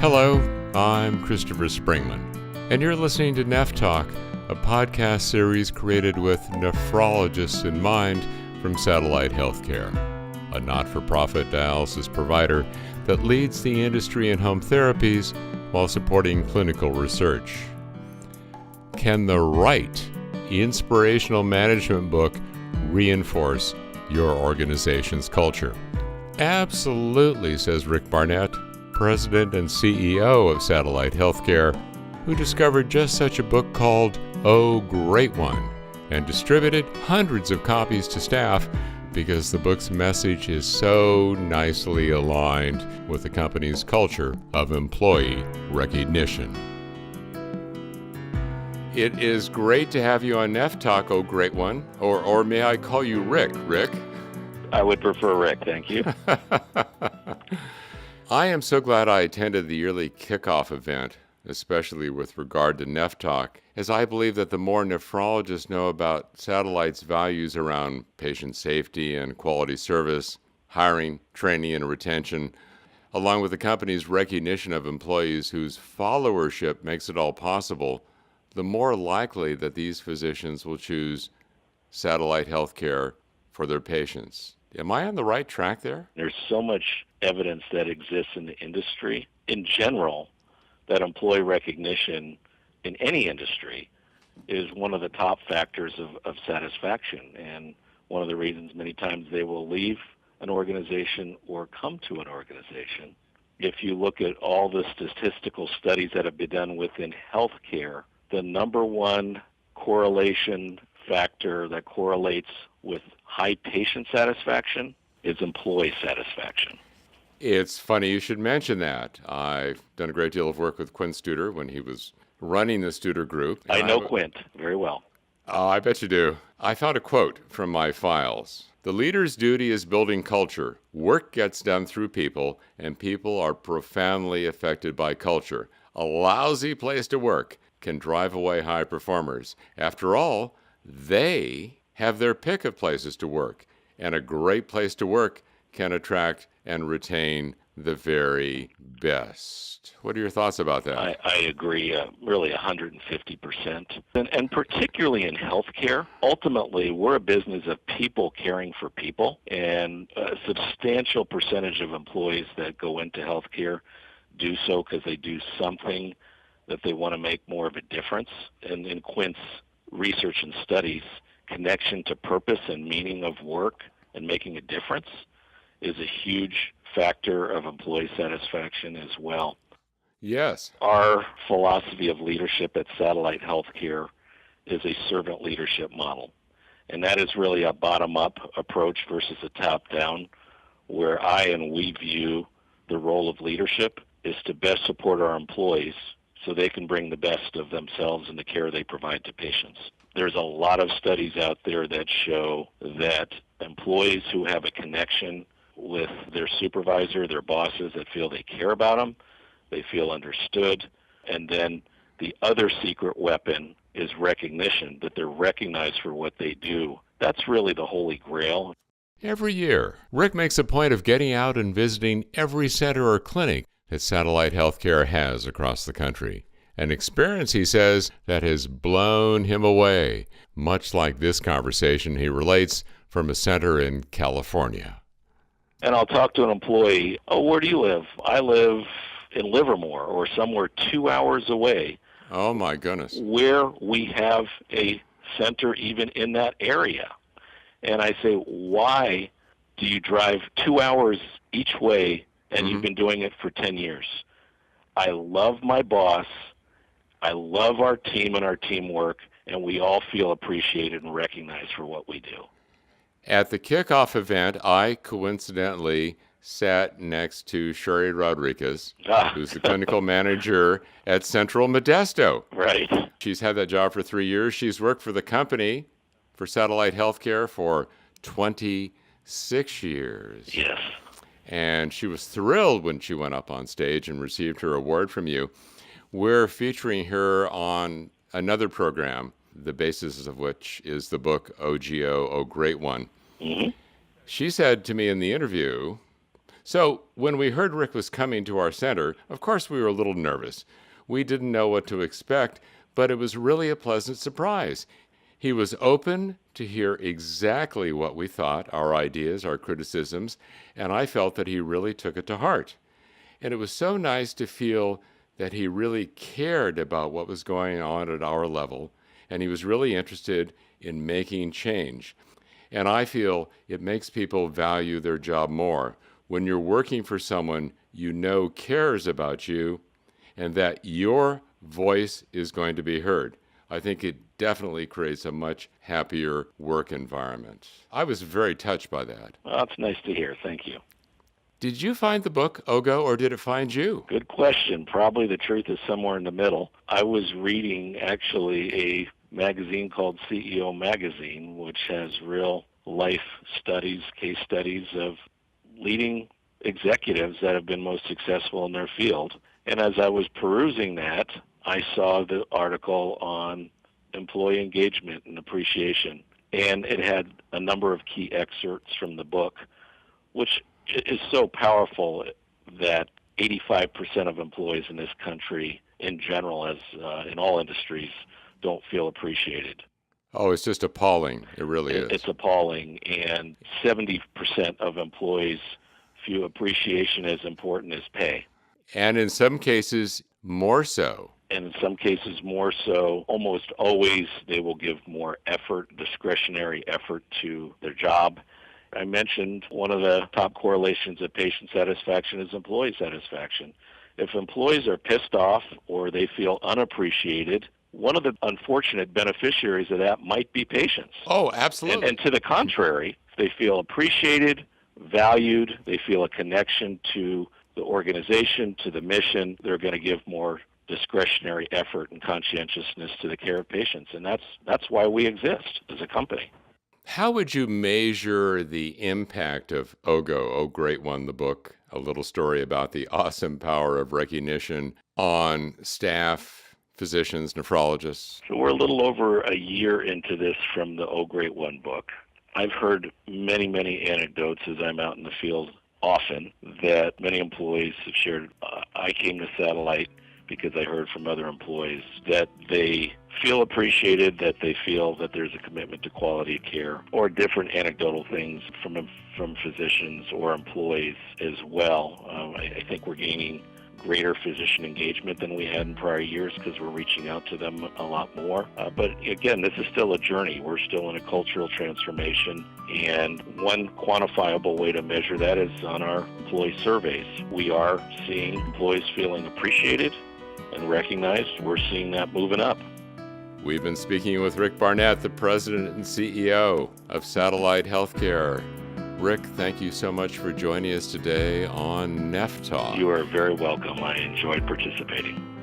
Hello, I'm Christopher Springmann, and you're listening to NephTalk, a podcast series created with nephrologists in mind from Satellite Healthcare, a not-for-profit dialysis provider that leads the industry in home therapies while supporting clinical research. Can the right inspirational management book reinforce your organization's culture? Absolutely, says Rick Barnett, President and CEO of Satellite Healthcare, who discovered just such a book called Oh, Great One, and distributed hundreds of copies to staff because the book's message is so nicely aligned with the company's culture of employee recognition. It is great to have you on NephTalk, Oh, Great One, or may I call you Rick? Rick? I would prefer Rick, thank you. I am so glad I attended the yearly kickoff event, especially with regard to NephTalk, as I believe that the more nephrologists know about Satellite's values around patient safety and quality service, hiring, training, and retention, along with the company's recognition of employees whose followership makes it all possible, the more likely that these physicians will choose Satellite Healthcare for their patients. Am I on the right track there? There's so much evidence that exists in the industry in general that employee recognition in any industry is one of the top factors of satisfaction, and one of the reasons many times they will leave an organization or come to an organization. If you look at all the statistical studies that have been done within healthcare, the number one correlation factor that correlates with high patient satisfaction is employee satisfaction. It's funny you should mention that. I've done a great deal of work with Quint Studer when he was running the Studer Group. I know Quint very well. Oh, I bet you do. I found a quote from my files. The leader's duty is building culture. Work gets done through people, and people are profoundly affected by culture. A lousy place to work can drive away high performers. After all, they have their pick of places to work, and a great place to work can attract and retain the very best. What are your thoughts about that? I agree, really 150%. And particularly in healthcare, ultimately we're a business of people caring for people, and a substantial percentage of employees that go into healthcare do so because they do something that they want to make more of a difference. And in Quint's research and studies, connection to purpose and meaning of work and making a difference is a huge factor of employee satisfaction as well. Yes. Our philosophy of leadership at Satellite Healthcare is a servant leadership model. And that is really a bottom-up approach versus a top-down, where we view the role of leadership is to best support our employees so they can bring the best of themselves in the care they provide to patients. There's a lot of studies out there that show that employees who have a connection with their supervisor, their bosses that feel they care about them, they feel understood, and then the other secret weapon is recognition, that they're recognized for what they do. That's really the holy grail. Every year, Rick makes a point of getting out and visiting every center or clinic that Satellite Healthcare has across the country. An experience, he says, that has blown him away, much like this conversation he relates from a center in California. And I'll talk to an employee, oh, where do you live? I live in Livermore, or somewhere 2 hours away. Oh, my goodness. Where we have a center even in that area. And I say, why do you drive 2 hours each way and you've been doing it for 10 years? I love my boss. I love our team and our teamwork, and we all feel appreciated and recognized for what we do. At the kickoff event, I coincidentally sat next to Sherry Rodriguez, who's the clinical manager at Central Modesto. Right. She's had that job for 3 years. She's worked for the company, for Satellite Healthcare, for 26 years. Yes. And she was thrilled when she went up on stage and received her award from you. We're featuring her on another program, the basis of which is the book OGO, Oh Great One. Mm-hmm. She said to me in the interview, So when we heard Rick was coming to our center, of course we were a little nervous. We didn't know what to expect, but it was really a pleasant surprise. He was open to hear exactly what we thought, our ideas, our criticisms, and I felt that he really took it to heart. And it was so nice to feel that he really cared about what was going on at our level, and he was really interested in making change. And I feel it makes people value their job more when you're working for someone you know cares about you and that your voice is going to be heard. I think it definitely creates a much happier work environment. I was very touched by that. Well, that's nice to hear. Thank you. Did you find the book, Ogo, or did it find you? Good question. Probably the truth is somewhere in the middle. I was reading actually a magazine called CEO Magazine, which has real life studies, case studies of leading executives that have been most successful in their field. And as I was perusing that, I saw the article on employee engagement and appreciation. And it had a number of key excerpts from the book, which is so powerful that 85% of employees in this country in general, as in all industries, don't feel appreciated. Oh, it's just appalling. It really is. It's appalling. And 70% of employees view appreciation as important as pay. And in some cases, more so. And in some cases more so. Almost always they will give more effort, discretionary effort to their job. I mentioned one of the top correlations of patient satisfaction is employee satisfaction. If employees are pissed off or they feel unappreciated, one of the unfortunate beneficiaries of that might be patients. Oh, absolutely. And to the contrary, if they feel appreciated, valued, they feel a connection to the organization, to the mission, they're going to give more discretionary effort and conscientiousness to the care of patients. And that's why we exist as a company. How would you measure the impact of Ogo, Oh Great One, the book, a little story about the awesome power of recognition on staff, physicians, nephrologists? So we're a little over a year into this from the Oh Great One book. I've heard many, many anecdotes as I'm out in the field often that many employees have shared. I came to Satellite because I heard from other employees that they feel appreciated, that they feel that there's a commitment to quality care, or different anecdotal things from physicians or employees as well. I think we're gaining greater physician engagement than we had in prior years because we're reaching out to them a lot more. But again, this is still a journey. We're still in a cultural transformation, and one quantifiable way to measure that is on our employee surveys. We are seeing employees feeling appreciated and recognized. We're seeing that moving up. We've been speaking with Rick Barnett, the president and CEO of Satellite Healthcare. Rick, thank you so much for joining us today on NephTalk. You are very welcome. I enjoyed participating.